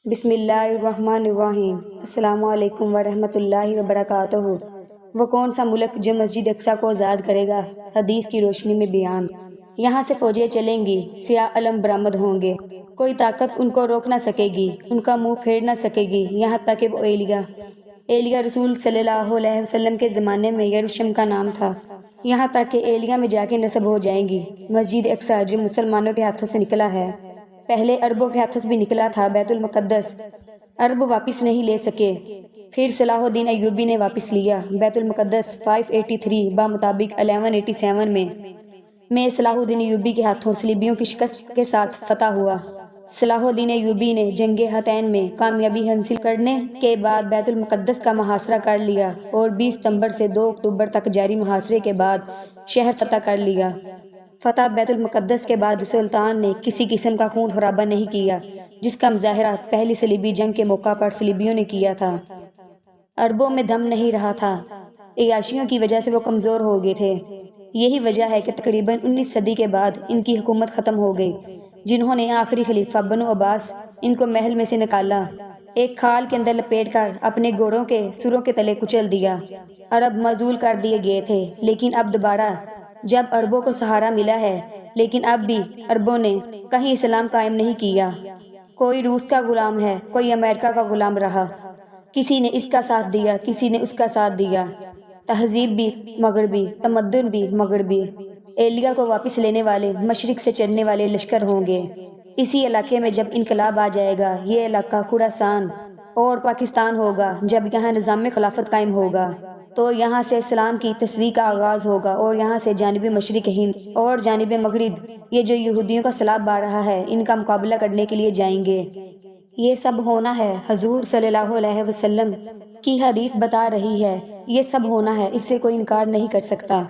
بسم اللہ الرحمن الرحیم۔ السلام علیکم ورحمۃ اللہ وبرکاتہ۔ وہ کون سا ملک جو مسجد اقصیٰ کو آزاد کرے گا؟ حدیث کی روشنی میں بیان۔ یہاں سے فوجیں چلیں گی، سیاہ علم برآمد ہوں گے، کوئی طاقت ان کو روک نہ سکے گی، ان کا منہ پھیر نہ سکے گی، یہاں تک کہ وہ ایلیہ رسول صلی اللہ علیہ وسلم کے زمانے میں یروشلم کا نام تھا، یہاں تک کہ ایلیہ میں جا کے نصب ہو جائیں گی۔ مسجد اقصیٰ جو مسلمانوں کے ہاتھوں سے نکلا ہے، پہلے عربوں کے ہاتھوں سے بھی نکلا تھا، بیت المقدس عرب واپس نہیں لے سکے، پھر صلاح الدین ایوبی نے واپس لیا۔ بیت المقدس 583 بمطابق 1187 میں صلاح الدین ایوبی کے ہاتھوں صلیبیوں کی شکست کے ساتھ فتح ہوا۔ صلاح الدین ایوبی نے جنگ حطین میں کامیابی حاصل کرنے کے بعد بیت المقدس کا محاصرہ کر لیا اور 20 ستمبر سے 2 اکتوبر تک جاری محاصرے کے بعد شہر فتح کر لیا۔ فتح بیت المقدس کے بعد سلطان نے کسی قسم کا خون خرابہ نہیں کیا، جس کا مظاہرہ پہلی صلیبی جنگ کے موقع پر صلیبیوں نے کیا تھا۔ عربوں میں دم نہیں رہا تھا، عیاشیوں کی وجہ سے وہ کمزور ہو گئے تھے۔ یہی وجہ ہے کہ تقریباً 19 صدی کے بعد ان کی حکومت ختم ہو گئی، جنہوں نے آخری خلیفہ بنو عباس ان کو محل میں سے نکالا، ایک کھال کے اندر لپیٹ کر اپنے گھوڑوں کے سروں کے تلے کچل دیا۔ عرب معزول کر دیے گئے تھے، لیکن اب دوبارہ جب عربوں کو سہارا ملا ہے، لیکن اب بھی عربوں نے کہیں اسلام قائم نہیں کیا۔ کوئی روس کا غلام ہے، کوئی امریکہ کا غلام رہا، کسی نے اس کا ساتھ دیا، کسی نے اس کا ساتھ دیا۔ تہذیب بھی مغربی، تمدن بھی مغربی۔ ایلیہ کو واپس لینے والے مشرق سے چلنے والے لشکر ہوں گے۔ اسی علاقے میں جب انقلاب آ جائے گا، یہ علاقہ خراسان اور پاکستان ہوگا۔ جب یہاں نظام خلافت قائم ہوگا تو یہاں سے اسلام کی تصویق کا آغاز ہوگا، اور یہاں سے جانب مشرق ہند اور جانب مغرب یہ جو یہودیوں کا سیلاب آ رہا ہے، ان کا مقابلہ کرنے کے لیے جائیں گے۔ یہ سب ہونا ہے، حضور صلی اللہ علیہ وسلم کی حدیث بتا رہی ہے، یہ سب ہونا ہے، اس سے کوئی انکار نہیں کر سکتا۔